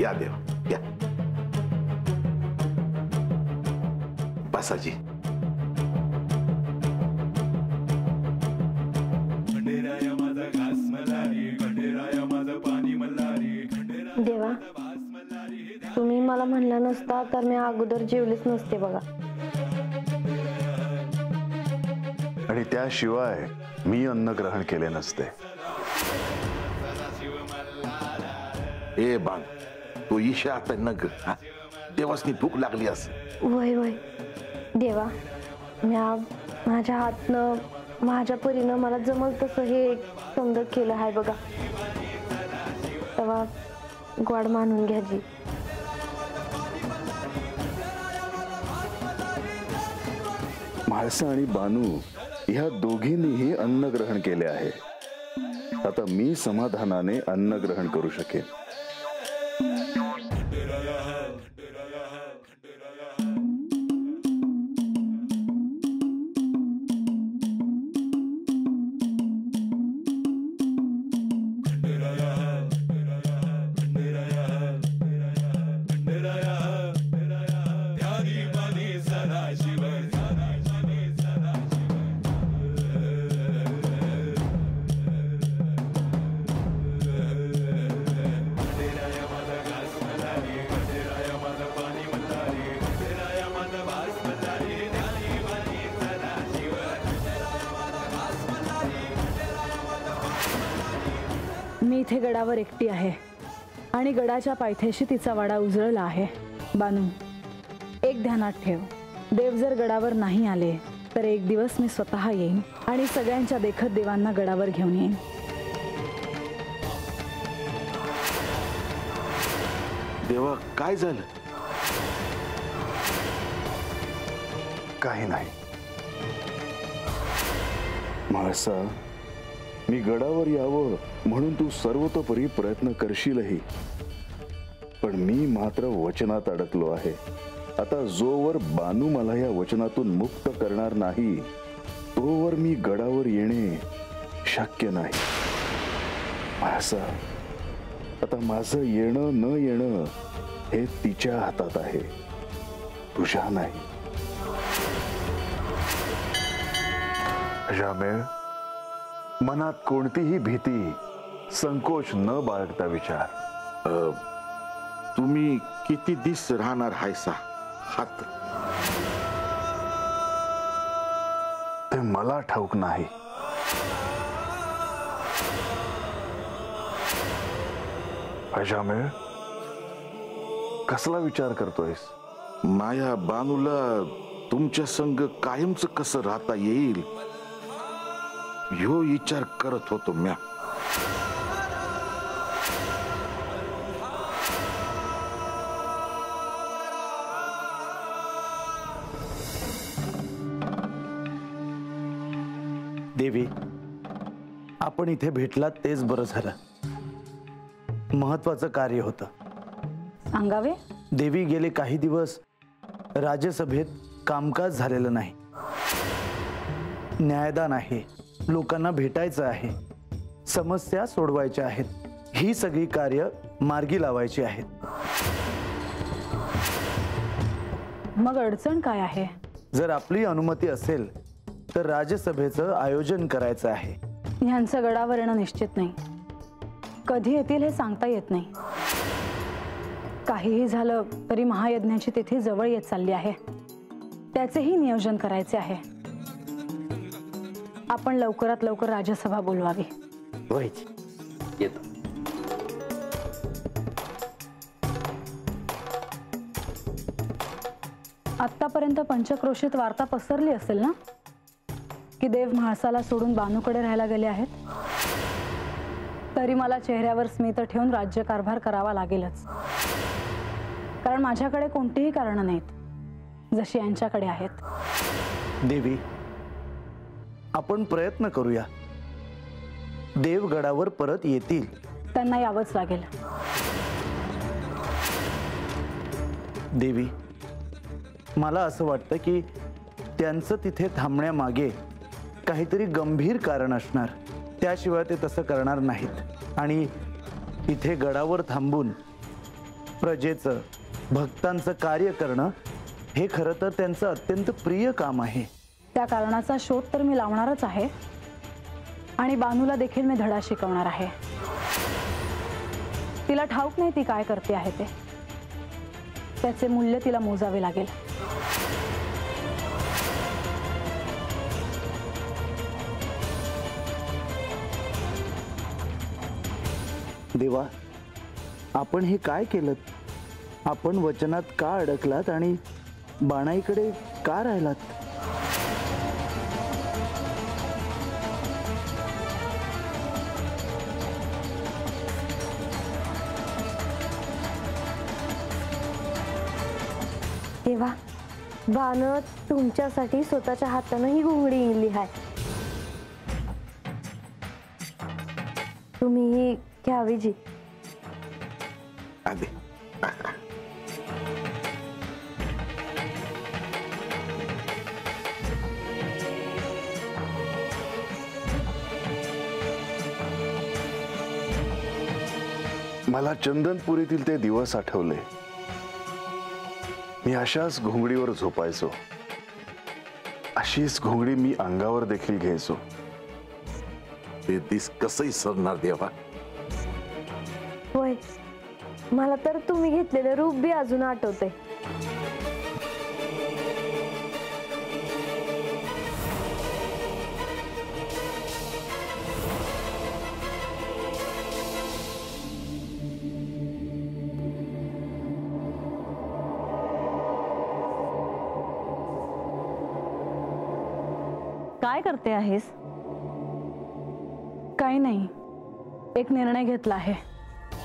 या देव या, बसाजी. देवा, तुम्ही मला म्हणलं नसता तर मी अगोदर जेवलीच नसते बघा. आणि त्याशिवाय मी अन्न ग्रहण केले नसते. ए बांग, तू ईशा आता नग, देवासनी भूक लागली अस. वय वय देवा, माझ्या हातनं माझ्या परीनं मला जमल तसं हे समज केलं आहे बघा. तेव्हा गोड मानून घ्याजी. म्हाळसा आणि बानू ह्या दोघींनीही अन्न ग्रहण केले आहे. आता मी समाधानाने अन्न ग्रहण करू शकेन. मी इथे गडावर एकटी आहे आणि गडाच्या पायथ्याशी तिचा वाडा उजळला आहे. बानू, एक ध्यानात ठेव, देव जर गडावर नाही आले तर एक दिवस मी स्वतः येईन आणि सगळ्यांच्या देखत देवांना गडावर घेऊन येईन. देवा, काय झालं? काही नाही म्हाळसा, मी गडावर यावं म्हणून तू सर्वतोपरी प्रयत्न करशीलही, पण मी मात्र वचनात अडकलो आहे. आता जोवर बानू मला या वचनातून मुक्त करणार नाही तोवर मी गडावर येणे शक्य नाही. म्हाळसा, आता माझं येणं न येणं हे तिच्या हातात आहे, तुझ्या नाही. रामेळ, मनात कोणतीही भीती संकोच न बाळगता विचार. तुम्ही किती दिस राहणार हायसा हात? ते मला ठाऊक नाही. अजामेळ, कसला विचार करतोयस? माया बानूला तुमच्या संग कायमच कसं राहता येईल ह्यो विचार करत होतो म्या. देवी, आपण इथे भेटलात तेच बरं झालं. महत्वाचं कार्य होतं. सांगावे? देवी, गेले काही दिवस राज्यसभेत कामकाज झालेलं नाही. न्यायदान आहे, लोकांना भेटायचं आहे, समस्या सोडवायच्या आहेत, ही सगळी कार्य मार्गी लावायची आहेत. मग अडचण काय आहे? जर आपली अनुमती असेल तर राज्यसभेचं आयोजन करायचं आहे. ह्यांचं गडावर येणं निश्चित नाही. कधी येतील हे सांगता येत नाही. काहीही झालं तरी महायज्ञाची तिथी जवळ येत चालली आहे. त्याचेही नियोजन करायचे आहे. आपण लवकरात लवकर राज्यसभा बोलवावी. येतो. आतापर्यंत पंचक्रोशीत वार्ता पसरली असेल ना की देव म्हाळसाला सोडून बानूकडे राहायला गेले आहेत. तरी मला चेहऱ्यावर स्मित ठेवून राज्यकारभार करावा लागेलच, कारण माझ्याकडे कोणतीही कारणं नाहीत जशी यांच्याकडे आहेत. देवी, आपण प्रयत्न करूया. देव गडावर परत येतील. त्यांना यावंच लागेल. देवी, मला असं वाटतं की त्यांचं तिथे थांबण्यामागे काहीतरी गंभीर कारण असणार. त्याशिवाय ते तसं करणार नाहीत. आणि इथे गडावर थांबून प्रजेचं भक्तांचं कार्य करणं हे खरं तर त्यांचं अत्यंत प्रिय काम आहे. त्या कारणाचा शोध तर मी लावणारच आहे आणि बानूला देखील मी धडा शिकवणार आहे. तिला ठाऊक नाही ती काय करते आहे ते. त्याचे मूल्य तिला मोजावे लागेल. देवा, आपण हे काय केलं? आपण वचनात का अडकलात आणि बाणाईकडे का राहिलात? तेव्हा बानं तुमच्यासाठी स्वतःच्या हातानं ही घोंगडी इंगली आहे. तुम्ही ही घ्यावी जी. आधी मला चंदनपुरीतील ते दिवस आठवले. मी अशाच घोंगडीवर झोपायचो. अशीच घोंगडी मी अंगावर देखील घ्यायचो. ते दिस कसंही सरणार देवा. होय, मला तर तुम्ही घेतलेलं रूप बी अजून आठवतंय. काय करते आहेस? काही नाही, एक निर्णय घेतला आहे.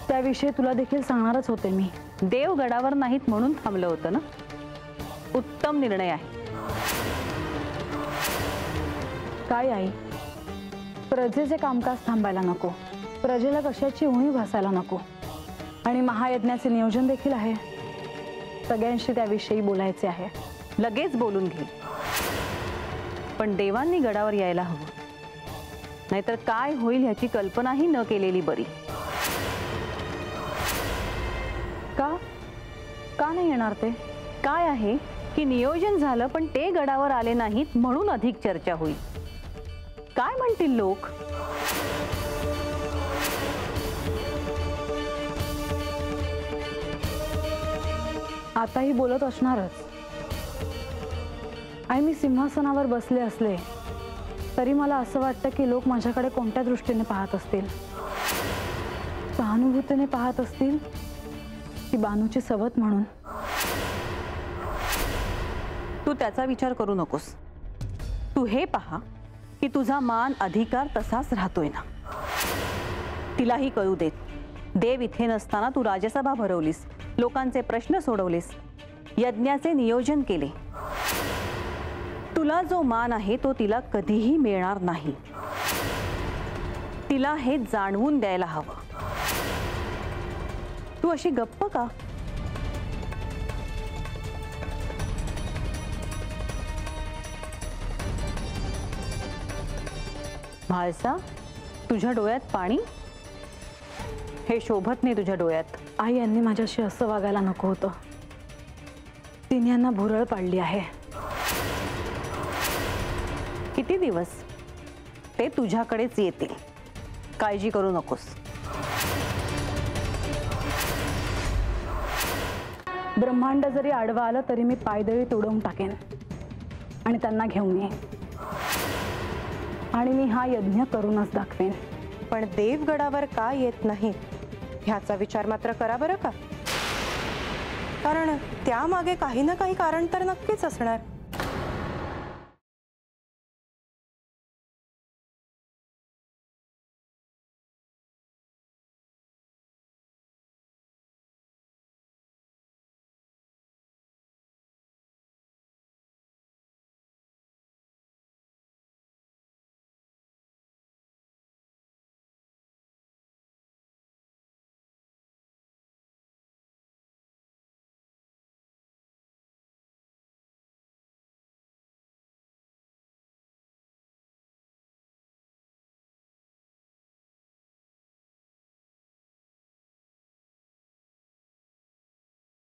त्याविषयी तुला देखील सांगणारच होते मी. देव गडावर नाहीत म्हणून थांबलं होतं ना? उत्तम निर्णय आहे. काय आई, प्रजेचे कामकाज थांबायला नको, प्रजेला कशाची उणीव भासायला नको. आणि महायज्ञाचे नियोजन देखील आहे. सगळ्यांशी त्याविषयी बोलायचे आहे. लगेच बोलून घे. पण देवांनी गडावर यायला हवं, नाहीतर काय होईल ह्याची कल्पनाही न केलेली बरी. का का नाही येणार ते? काय आहे की नियोजन झालं पण ते गडावर आले नाहीत म्हणून अधिक चर्चा होईल. काय म्हणतील लोक? आताही बोलत असणारच. आई, मी सिंहासनावर बसले असले तरी मला असं वाटतं की लोक माझ्याकडे कोणत्या दृष्टीने पाहत असतील. सहानुभूतीने पाहत असतील की बानूची सवत म्हणून. तू त्याचा विचार करू नकोस. तू हे पहा की तुझा मान अधिकार तसाच राहतोय ना. तिलाही कळू देत. देव इथे नसताना तू राजसभा भरवलीस, लोकांचे प्रश्न सोडवलेस, यज्ञाचे नियोजन केले. तुला जो मान आहे तो तिला कधीही मिळणार नाही. तिला हे जाणवून द्यायला हवं. तू अशी गप्प का? म्हाळसा, तुझ्या डोळ्यात पाणी? हे शोभत नाही तुझ्या डोळ्यात. आई, यांनी माझ्याशी असं वागायला नको होतं. तिने यांना भुरळ पाडली आहे. किती दिवस ते तुझ्याकडेच येतील. काळजी करू नकोस. ब्रह्मांड जरी आडवा आलं तरी मी पायदळी तोडवून टाकेन आणि त्यांना घेऊन येईन. आणि मी हा यज्ञ करूनच दाखवेन. पण देवगडावर का येत नाही ह्याचा विचार मात्र करा बरं का. कारण त्यामागे काही ना काही कारण तर नक्कीच असणार.